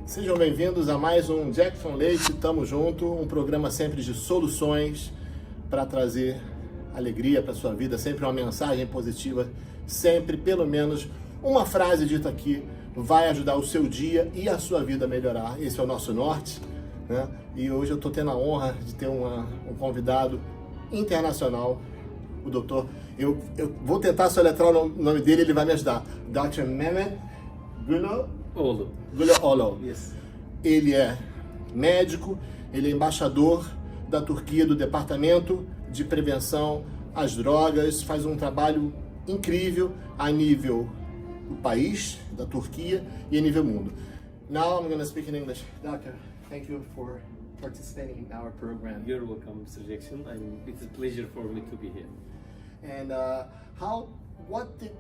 Sejam bem-vindos a mais um Jackson Leite, tamo junto, um programa sempre de soluções para trazer alegria para sua vida, sempre uma mensagem positiva, sempre pelo menos uma frase dita aqui vai ajudar o seu dia e a sua vida a melhorar. Esse é o nosso norte, né? E hoje eu estou tendo a honra de ter um convidado internacional, o doutor, eu vou tentar soletrar o nome dele, ele vai me ajudar, Dr. Mehmet Gullouglu. Yes. Ele é médico, ele é embaixador da Turquia, do Departamento de Prevenção às Drogas, faz um trabalho incrível a nível do país, da Turquia e a nível mundo. Now I'm going to speak in English. Doctor, thank you for participating in our program. You're welcome, Mr. Jackson. It's a pleasure for me to be here. And what did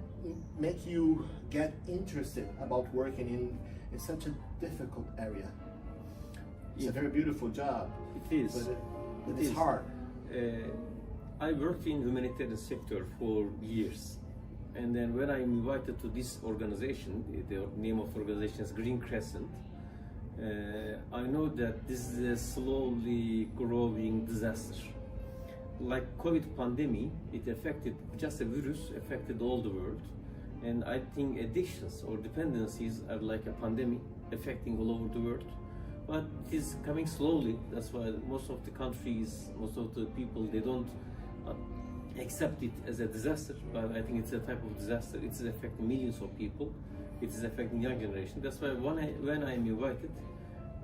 make you get interested about working in such a difficult area? It's a very beautiful job. It is. But it's hard. I worked in humanitarian sector for years. And then when I'm invited to this organization, the name of the organization is Green Crescent, I know that this is a slowly growing disaster. Like COVID pandemic, it affected, just a virus affected all the world. And I think addictions or dependencies are like a pandemic affecting all over the world. But it is coming slowly. That's why most of the countries, most of the people, they don't accept it as a disaster. But I think it's a type of disaster. It is affecting millions of people. It is affecting young generation. That's why when I'm invited,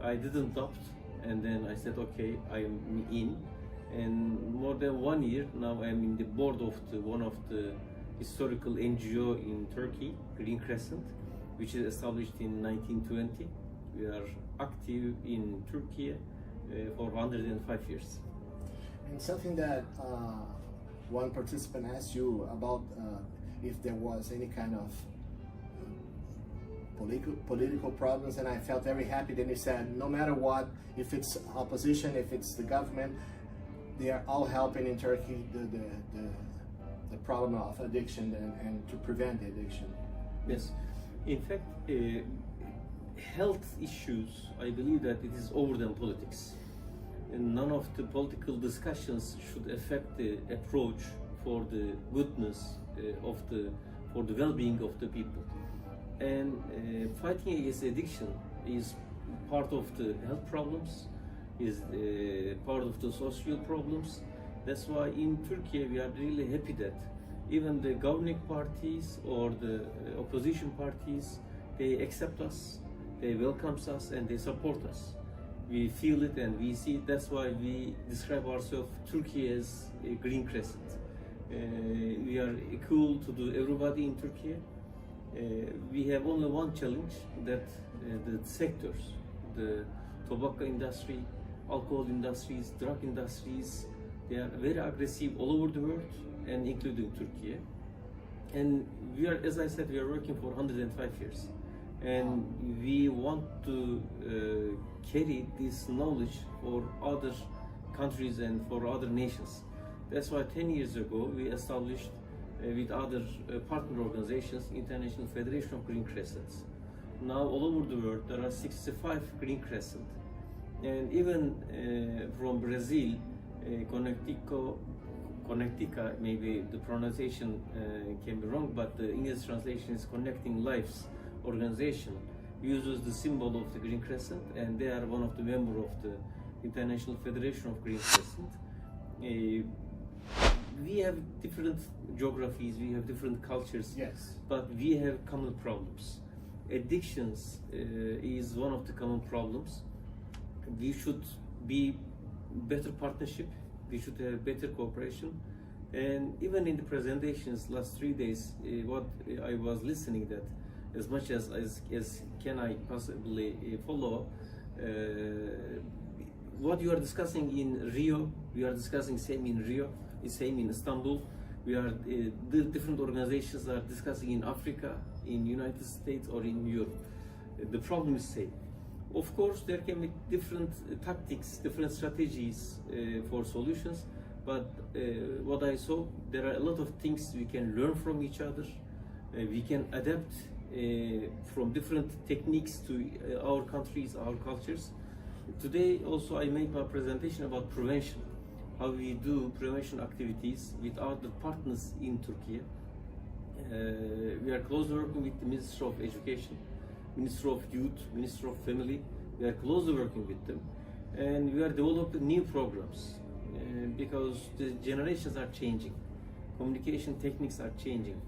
I didn't doubt. And then I said, okay, I'm in. And more than 1 year now, I'm in the board of one of the historical NGO in Turkey, Green Crescent, which is established in 1920. We are active in Turkey for 105 years. And something that one participant asked you about if there was any kind of political problems, and I felt very happy that he said no matter what, if it's opposition, if it's the government, they are all helping in Turkey the problem of addiction and to prevent the addiction. Yes, in fact, health issues, I believe that it is over than politics. And none of the political discussions should affect the approach for the goodness for the well-being of the people. And fighting against addiction is part of the health problems, is part of the social problems. That's why in Turkey we are really happy that even the governing parties or the opposition parties, they accept us, they welcome us and they support us. We feel it and we see it. That's why we describe ourselves Turkey as a Green Crescent. We are equal to everybody in Turkey. We have only one challenge, that the sectors, the tobacco industry, alcohol industries, drug industries, they are very aggressive all over the world and including Turkey. And we are, as I said, we are working for 105 years. And we want to carry this knowledge for other countries and for other nations. That's why 10 years ago we established with other partner organizations, International Federation of Green Crescents. Now all over the world there are 65 Green Crescent. And even from Brazil, Connectica, maybe the pronunciation can be wrong, but the English translation is Connecting Lives organization, uses the symbol of the Green Crescent, and they are one of the members of the International Federation of Green Crescent. We have different geographies, we have different cultures, Yes. but we have common problems. Addictions is one of the common problems. We should be better partnership, we should have better cooperation. And even in the presentations last 3 days, what I was listening that as much as can I possibly follow, what you are discussing in Rio, we are discussing same in Rio, same in Istanbul. We are the different organizations are discussing in Africa, in United States or in Europe. The problem is same. Of course, there can be different tactics, different strategies for solutions, but what I saw, there are a lot of things we can learn from each other. We can adapt from different techniques to our countries, our cultures. Today also I make my presentation about prevention, how we do prevention activities with other partners in Turkey. We are closely working with the Ministry of Education, Ministry of Youth, Ministry of Family. We are closely working with them, and we are developing new programs because the generations are changing, communication techniques are changing.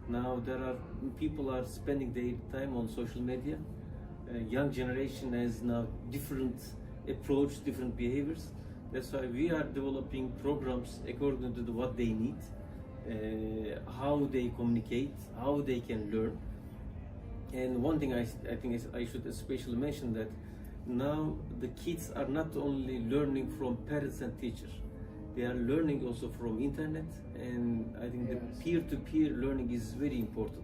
Now people are spending their time on social media. Young generation has now different approach, different behaviors. That's why we are developing programs according to what they need, how they communicate, how they can learn. And one thing I think I should especially mention that now the kids are not only learning from parents and teachers, they are learning also from internet, and I think the peer-to-peer learning is very important.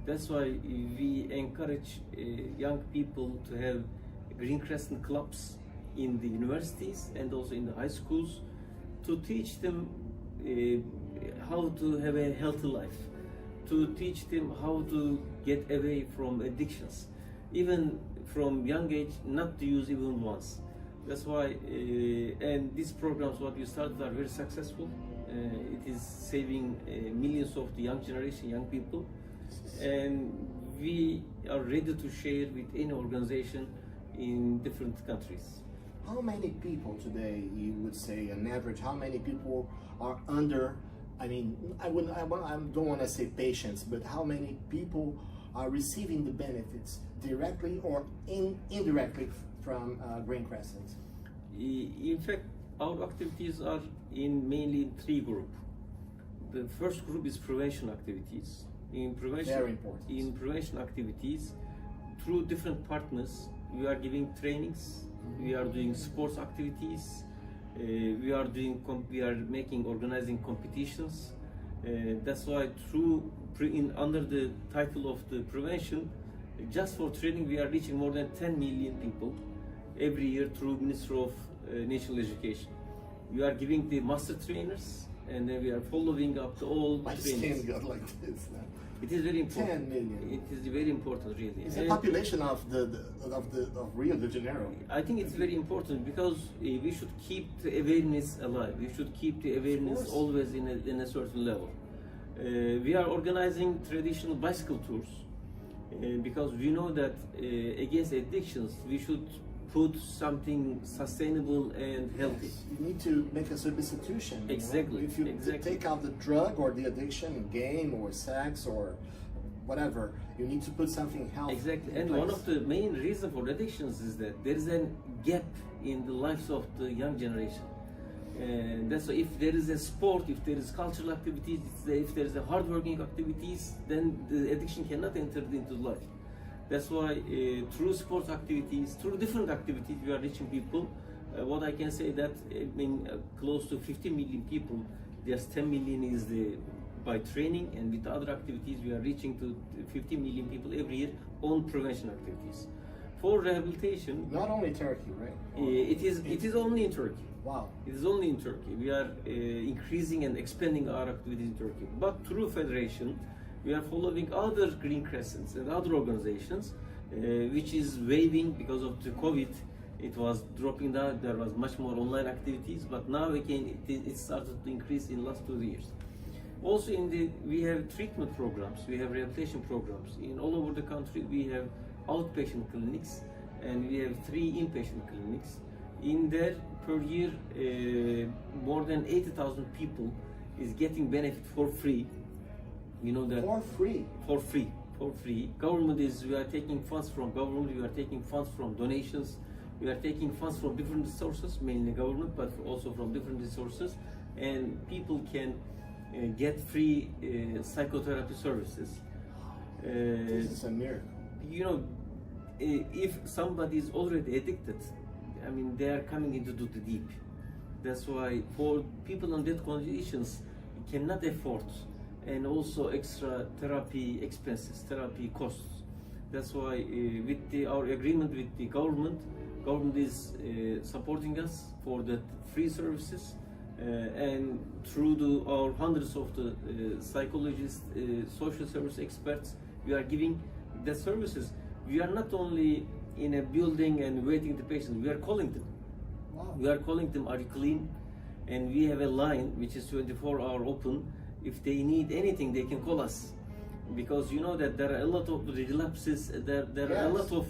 That's why we encourage young people to have Green Crescent clubs in the universities and also in the high schools to teach them how to have a healthy life, to teach them how to get away from addictions, even from young age, not to use even once. That's why, and these programs what we started are very successful. It is saving millions of the young generation, young people, and we are ready to share with any organization in different countries. How many people today, you would say, on average, how many people are under, I mean, I don't want to say patients, but how many people are receiving the benefits directly or indirectly from Green Crescent? In fact, our activities are mainly in three groups. The first group is prevention activities. Very important. In prevention activities, through different partners, we are giving trainings, we are doing sports activities, we are organizing competitions. That's why under the title of the prevention, just for training, we are reaching more than 10 million people every year through Ministry of National Education. We are giving the master trainers, and then we are following up all My trainings. skin got like this now. It is very important. 10 million. It is very important, really. It's the population of Rio de Janeiro. I think it's very important because we should keep the awareness alive. We should keep the awareness always in a certain level. We are organizing traditional bicycle tours because we know that against addictions we should put something sustainable and healthy. Yes. You need to make a substitution. Exactly. If you take out the drug or the addiction, game or sex or whatever, you need to put something healthy. Exactly. And one of the main reasons for addictions is that there is a gap in the lives of the young generation. And that's why if there is a sport, if there is cultural activities, if there is a hard-working activities, then the addiction cannot enter into life. That's why through sports activities, through different activities, we are reaching people. What I can say that close to 50 million people, just 10 million is by training, and with other activities we are reaching to 50 million people every year on prevention activities. For rehabilitation, not only Turkey, right? It is only in Turkey. Wow. It is only in Turkey. We are increasing and expanding our activities in Turkey. But through federation, we are following other Green Crescents and other organizations, which is waiving because of the COVID. It was dropping down. There was much more online activities, but now again it started to increase in last 2 years. Also, we have treatment programs, we have rehabilitation programs in all over the country. We have outpatient clinics and we have 3 inpatient clinics. In there, per year, more than 80,000 people is getting benefit for free. You know that for free. For free. We are taking funds from government. We are taking funds from donations. We are taking funds from different sources, mainly government, but also from different resources, and people can get free psychotherapy services. This is a miracle. You know, if somebody is already addicted, I mean, they are coming into the deep. That's why for people on that conditions, cannot afford, and also extra therapy expenses, therapy costs. That's why with our agreement with the government is supporting us for the free services, and through our hundreds of the psychologists, social service experts, we are giving the services, we are not only in a building and waiting the patient, we are calling them. Wow. We are calling them, are you clean? And we have a line which is 24-hour open. If they need anything, they can call us. Because you know that there are a lot of relapses, there are a lot of,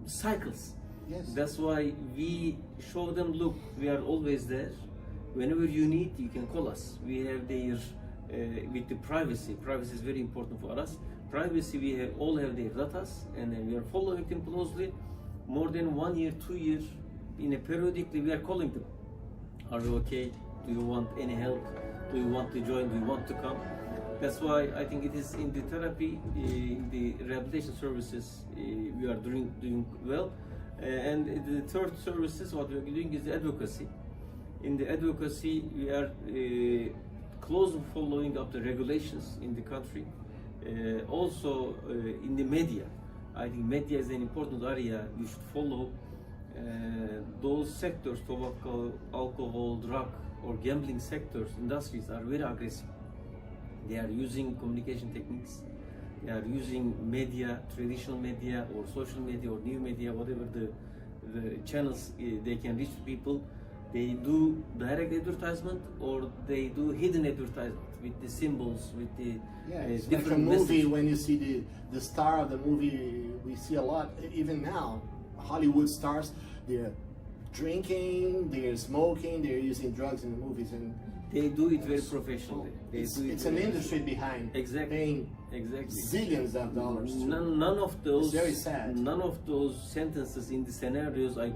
cycles. Yes. That's why we show them, look, we are always there. Whenever you need, you can call us. We have their, with the privacy. Privacy is very important for us. Privacy, we all have their data, and then we are following them closely. More than 1 year, 2 years, periodically we are calling them. Are you okay? Do you want any help? Do you want to join? Do you want to come? That's why I think it is in the therapy, in the rehabilitation services, we are doing well. And the third services, what we are doing is the advocacy. In the advocacy, we are closely following up the regulations in the country. Also in the media, I think media is an important area. You should follow those sectors, tobacco, alcohol, drug, or gambling sectors, industries are very aggressive. They are using communication techniques. They are using media, traditional media, or social media, or new media, whatever the channels they can reach people. They do direct advertisement, or they do hidden advertisement with the symbols, with the it's different like a movie. messages. When you see the star of the movie, we see a lot, even now, Hollywood stars, they're drinking, they're smoking, they're using drugs in the movies, and They do it very professionally. it's an industry behind Exactly. paying zillions of dollars. None of those. It's very sad. None of those sentences in the scenarios are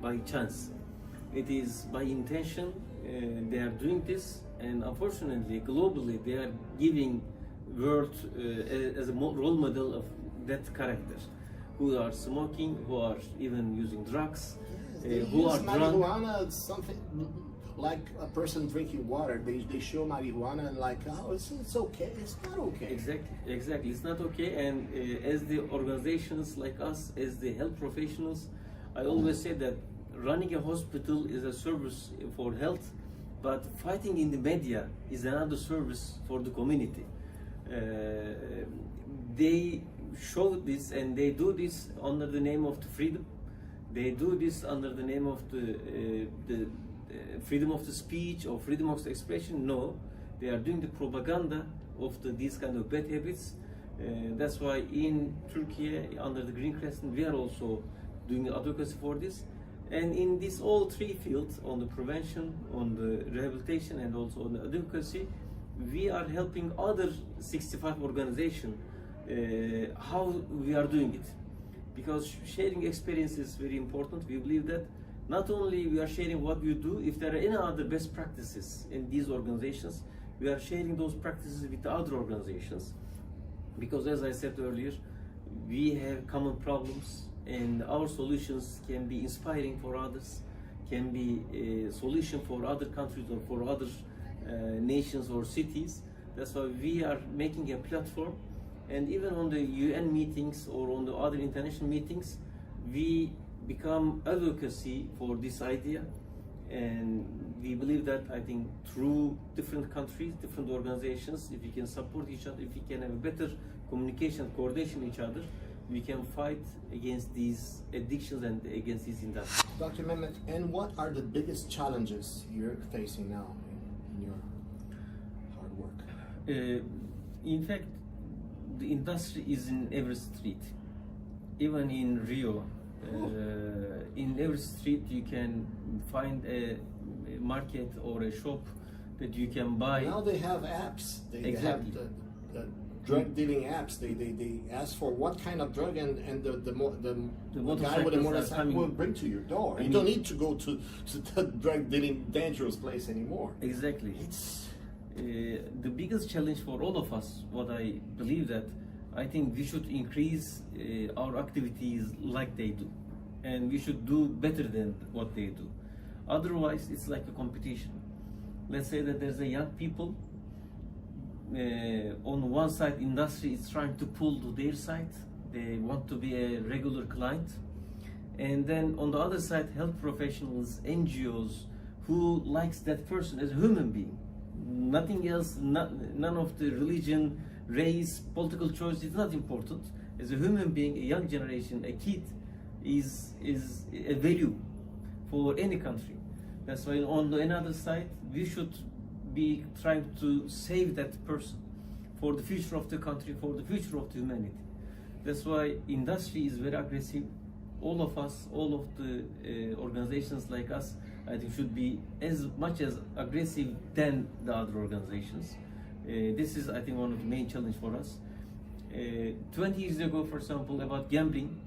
by chance. It is by intention. They are doing this, and unfortunately, globally, they are giving world as a role model of that character, who are smoking, who are even using drugs, They who use are drunk. marijuana, something like a person drinking water. They show marijuana and like, oh, it's okay. It's not okay. Exactly. It's not okay. And as the organizations like us, as the health professionals, I always say that running a hospital is a service for health, but fighting in the media is another service for the community. They show this, and they do this under the name of the freedom. They do this under the name of the freedom of the speech or freedom of the expression. No, they are doing the propaganda of these kind of bad habits. That's why in Turkey, under the Green Crescent, we are also doing advocacy for this. And in these all three fields, on the prevention, on the rehabilitation, and also on the advocacy, we are helping other 65 organizations how we are doing it. Because sharing experience is very important. We believe that not only we are sharing what we do, if there are any other best practices in these organizations, we are sharing those practices with the other organizations. Because as I said earlier, we have common problems, and our solutions can be inspiring for others, can be a solution for other countries or for other nations or cities. That's why we are making a platform, and even on the UN meetings or on the other international meetings, we become advocacy for this idea. And we believe that, I think, through different countries, different organizations, if we can support each other, if we can have a better communication, coordination with each other, we can fight against these addictions and against these industries. Dr. Mehmet, and what are the biggest challenges you're facing now in your hard work? In fact, the industry is in every street. Even in Rio, in every street you can find a market or a shop that you can buy. Now they have apps. They Exactly. have the drug dealing apps. They ask for what kind of drug, and the guy with a motorcycle will bring to your door. You don't need to go to the drug dealing dangerous place anymore. Exactly. It's The biggest challenge for all of us, what I believe that, I think we should increase our activities like they do, and we should do better than what they do. Otherwise, it's like a competition. Let's say that there's a young people, on one side industry is trying to pull to their side, they want to be a regular client, and then on the other side health professionals, NGOs, who likes that person as a human being, nothing else, none of the religion, race, political choice is not important. As a human being, a young generation, a kid is a value for any country. That's why on the another side, we should be trying to save that person for the future of the country, for the future of the humanity. That's why industry is very aggressive. All of us, all of the organizations like us, I think should be as much as aggressive than the other organizations. This is, I think, one of the main challenge for us. 20 years ago, for example, about gambling,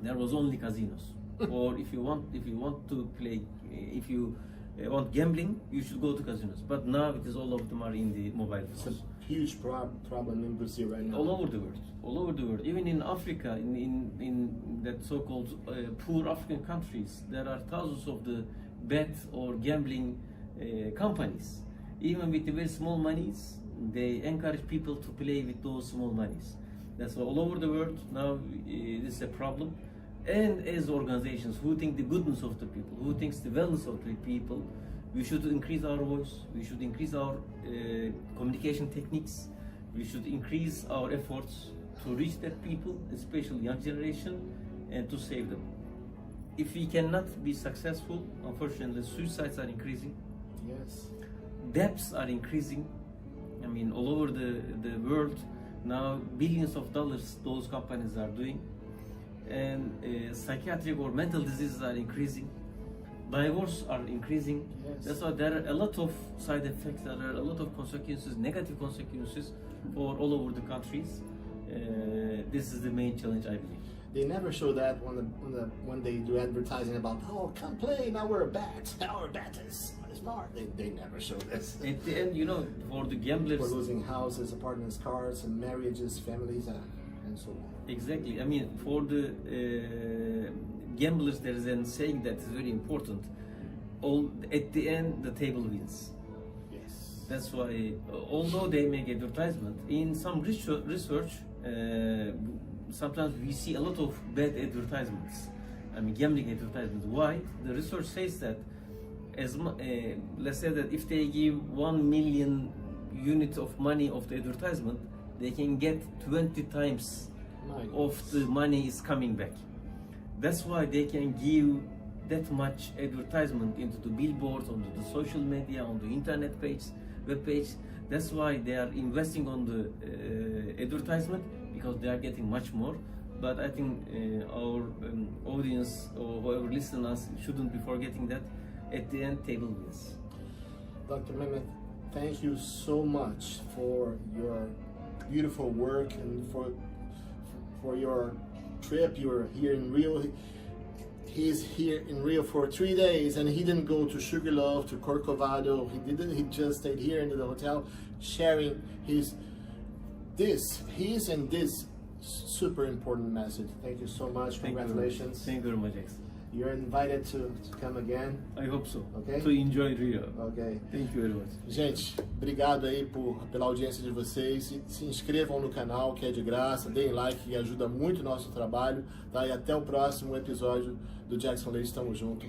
there was only casinos. Or if you want to play, if you want gambling, you should go to casinos. But now it is all of them are in the mobile phones. It's a huge problem in Brazil right now. All over the world, all over the world. Even in Africa, in that so-called poor African countries, there are thousands of the bet or gambling companies. Even with the very small monies, they encourage people to play with those small monies. That's why all over the world now this is a problem. And as organizations who think the goodness of the people, who thinks the wellness of the people, we should increase our voice, we should increase our communication techniques, we should increase our efforts to reach that people, especially young generation, and to save them. If we cannot be successful, unfortunately, suicides are increasing. Yes. Debts are increasing. I mean, all over the world now, billions of dollars those companies are doing, and psychiatric or mental diseases are increasing. Divorce are increasing. Yes. That's why there are a lot of side effects. There are a lot of consequences, negative consequences for all over the countries. This is the main challenge, I believe. They never show that when they do advertising about, oh, come play, now we're a bat, our bat is smart. They never show this. At the end, you know, for the gamblers, We're losing houses, apartments, cars, and marriages, families, and so on. exactly. I mean, for the gamblers, there is a saying that is very important. At the end, the table wins. Yes. That's why, although they make advertisement, in some research, sometimes we see a lot of bad advertisements. I mean, gambling advertisements. Why? The research says that, let's say that if they give 1 million units of money of the advertisement, they can get 20 times of the money is coming back. That's why they can give that much advertisement into the billboards, onto the social media, on the internet page, web page. That's why they are investing on the advertisement, because they are getting much more. But I think our audience or whoever listens us shouldn't be forgetting that at the end, table wins. Dr. Mehmet, thank you so much for your beautiful work and for your trip. You're here in Rio. He's here in Rio for 3 days, and he didn't go to Sugarloaf, to Corcovado. He just stayed here in the hotel, sharing his super important message. Thank you so much. Congratulations. Thank you very much, X. You're invited to come again. I hope so. Okay? To enjoy Rio. Okay. Thank you very much. Gente, obrigado aí pela audiência de vocês. Se inscrevam no canal, que é de graça. Deem like, que ajuda muito o nosso trabalho. Tá? E até o próximo episódio do Jackson Leite. Tamo junto.